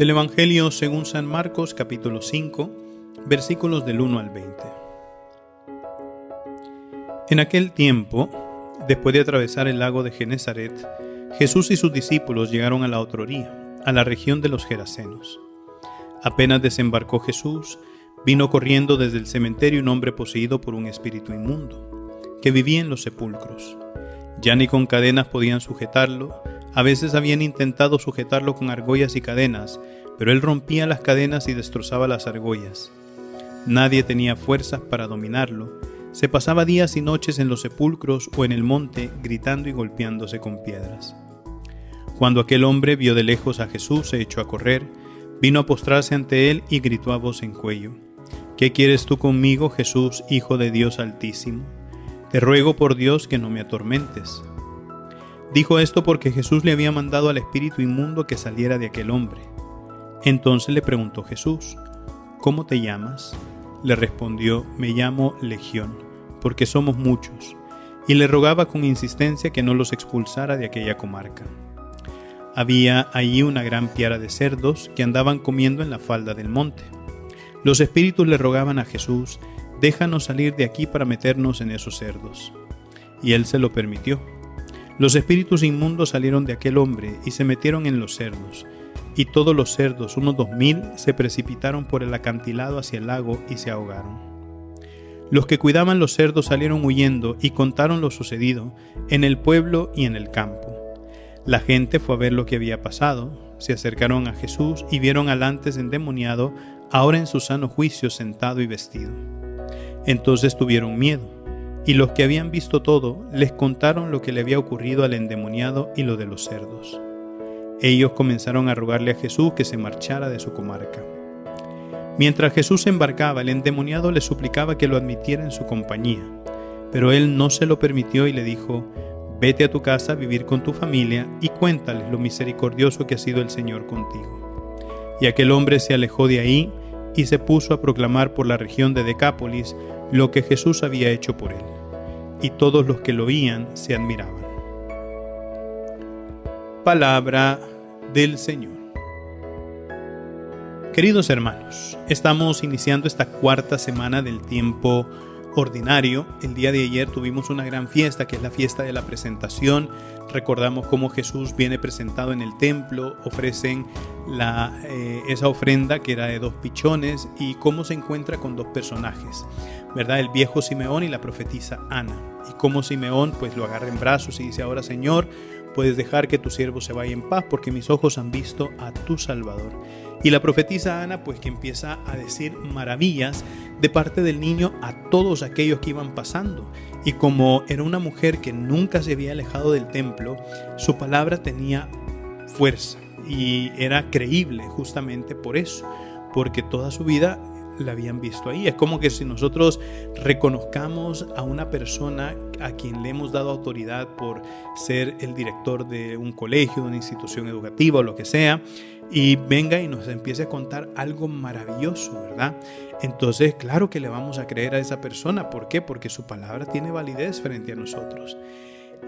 Del Evangelio según San Marcos, capítulo 5, versículos del 1 al 20. En aquel tiempo, después de atravesar el lago de Genesaret, Jesús y sus discípulos llegaron a la otra orilla, a la región de los Gerasenos. Apenas desembarcó Jesús, vino corriendo desde el cementerio un hombre poseído por un espíritu inmundo, que vivía en los sepulcros. Ya ni con cadenas podían sujetarlo. A veces habían intentado sujetarlo con argollas y cadenas, pero él rompía las cadenas y destrozaba las argollas. Nadie tenía fuerzas para dominarlo. Se pasaba días y noches en los sepulcros o en el monte, gritando y golpeándose con piedras. Cuando aquel hombre vio de lejos a Jesús, se echó a correr, vino a postrarse ante él y gritó a voz en cuello: ¿Qué quieres tú conmigo, Jesús, Hijo de Dios Altísimo? Te ruego por Dios que no me atormentes. Dijo esto porque Jesús le había mandado al espíritu inmundo que saliera de aquel hombre. Entonces le preguntó Jesús: ¿Cómo te llamas? Le respondió: Me llamo Legión, porque somos muchos. Y le rogaba con insistencia que no los expulsara de aquella comarca. Había allí una gran piara de cerdos que andaban comiendo en la falda del monte. Los espíritus le rogaban a Jesús: Déjanos salir de aquí para meternos en esos cerdos. Y él se lo permitió. Los espíritus inmundos salieron de aquel hombre y se metieron en los cerdos, y todos los cerdos, unos 2000, se precipitaron por el acantilado hacia el lago y se ahogaron. Los que cuidaban los cerdos salieron huyendo y contaron lo sucedido en el pueblo y en el campo. La gente fue a ver lo que había pasado, se acercaron a Jesús y vieron al antes endemoniado, ahora en su sano juicio, sentado y vestido. Entonces tuvieron miedo. Y los que habían visto todo les contaron lo que le había ocurrido al endemoniado y lo de los cerdos. Ellos comenzaron a rogarle a Jesús que se marchara de su comarca. Mientras Jesús se embarcaba, el endemoniado le suplicaba que lo admitiera en su compañía, pero él no se lo permitió y le dijo: Vete a tu casa a vivir con tu familia y cuéntales lo misericordioso que ha sido el Señor contigo. Y aquel hombre se alejó de ahí y se puso a proclamar por la región de Decápolis lo que Jesús había hecho por él, y todos los que lo oían se admiraban. Palabra del Señor. Queridos hermanos, estamos iniciando esta cuarta semana del tiempo ordinario. El día de ayer tuvimos una gran fiesta, que es la fiesta de la presentación. Recordamos cómo Jesús viene presentado en el templo, ofrecen esa ofrenda que era de 2 pichones, y cómo se encuentra con 2 personajes, ¿verdad? El viejo Simeón y la profetisa Ana. Y cómo Simeón pues lo agarra en brazos y dice: Ahora, Señor, puedes dejar que tu siervo se vaya en paz, porque mis ojos han visto a tu Salvador. Y la profetisa Ana pues que empieza a decir maravillas de parte del niño a todos aquellos que iban pasando. Y como era una mujer que nunca se había alejado del templo, su palabra tenía fuerza y era creíble justamente por eso, porque toda su vida la habían visto ahí. Es como que si nosotros reconozcamos a una persona a quien le hemos dado autoridad por ser el director de un colegio, de una institución educativa o lo que sea, y venga y nos empiece a contar algo maravilloso, ¿verdad? Entonces, claro que le vamos a creer a esa persona. ¿Por qué? Porque su palabra tiene validez frente a nosotros.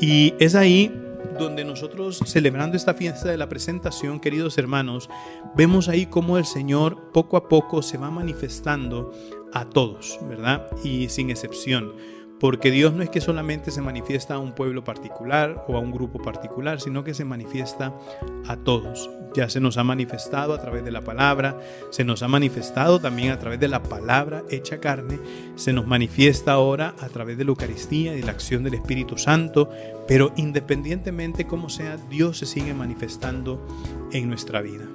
Y es ahí donde nosotros, celebrando esta fiesta de la presentación, queridos hermanos, vemos ahí cómo el Señor poco a poco se va manifestando a todos, ¿verdad? Y sin excepción. Porque Dios no es que solamente se manifiesta a un pueblo particular o a un grupo particular, sino que se manifiesta a todos. Ya se nos ha manifestado a través de la palabra, se nos ha manifestado también a través de la palabra hecha carne, se nos manifiesta ahora a través de la Eucaristía y de la acción del Espíritu Santo, pero independientemente como sea, Dios se sigue manifestando en nuestra vida.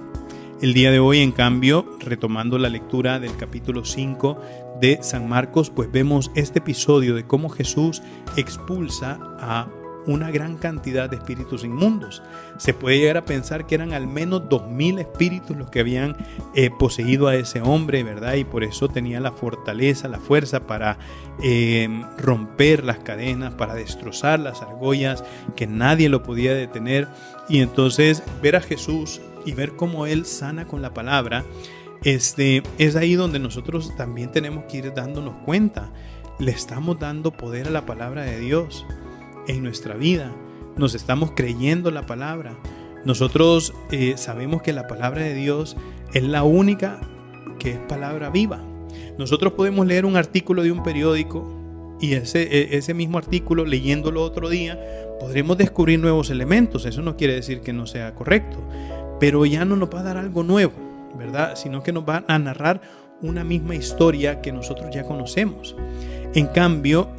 El día de hoy, en cambio, retomando la lectura del capítulo 5 de San Marcos, pues vemos este episodio de cómo Jesús expulsa a una gran cantidad de espíritus inmundos. Se puede llegar a pensar que eran al menos 2000 espíritus los que habían poseído a ese hombre, ¿verdad? Y por eso tenía la fortaleza, la fuerza para romper las cadenas, para destrozar las argollas, que nadie lo podía detener. Y entonces ver a Jesús y ver cómo Él sana con la palabra, es ahí donde nosotros también tenemos que ir dándonos cuenta. Le estamos dando poder a la palabra de Dios en nuestra vida. Nos estamos creyendo la palabra. Nosotros sabemos que la palabra de Dios es la única que es palabra viva. Nosotros podemos leer un artículo de un periódico y ese mismo artículo, leyéndolo otro día, podremos descubrir nuevos elementos. Eso no quiere decir que no sea correcto, pero ya no nos va a dar algo nuevo, ¿verdad? Sino que nos va a narrar una misma historia que nosotros ya conocemos. En cambio,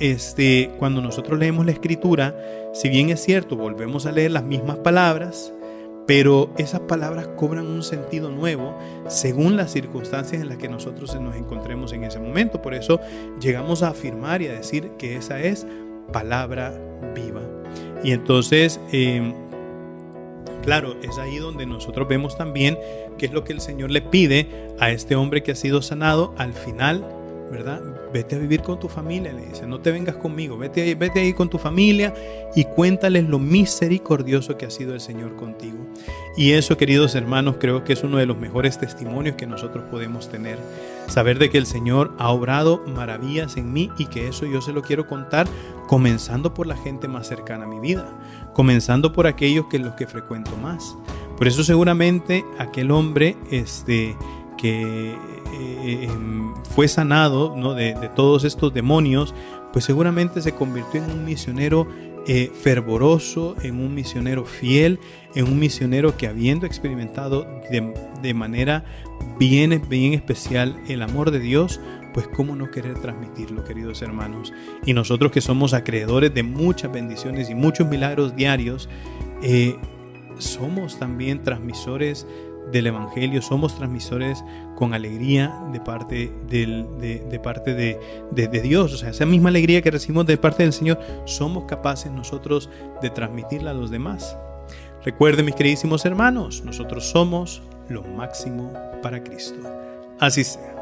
cuando nosotros leemos la Escritura, si bien es cierto, volvemos a leer las mismas palabras, pero esas palabras cobran un sentido nuevo según las circunstancias en las que nosotros nos encontremos en ese momento. Por eso llegamos a afirmar y a decir que esa es palabra viva. Y entonces, claro, es ahí donde nosotros vemos también qué es lo que el Señor le pide a este hombre que ha sido sanado al final, ¿verdad? Vete a vivir con tu familia, le dice, no te vengas conmigo, vete ahí con tu familia y cuéntales lo misericordioso que ha sido el Señor contigo. Y eso, queridos hermanos, creo que es uno de los mejores testimonios que nosotros podemos tener. Saber de que el Señor ha obrado maravillas en mí y que eso yo se lo quiero contar, comenzando por la gente más cercana a mi vida, comenzando por aquellos los que frecuento más. Por eso seguramente aquel hombre que fue sanado, ¿no?, de todos estos demonios, pues seguramente se convirtió en un misionero fervoroso, en un misionero fiel, en un misionero que, habiendo experimentado de manera bien especial el amor de Dios, pues cómo no querer transmitirlo, queridos hermanos. Y nosotros, que somos acreedores de muchas bendiciones y muchos milagros diarios, somos también transmisores del Evangelio, somos transmisores con alegría de parte de Dios. O sea, esa misma alegría que recibimos de parte del Señor, somos capaces nosotros de transmitirla a los demás. Recuerden, mis queridísimos hermanos, nosotros somos lo máximo para Cristo. Así sea.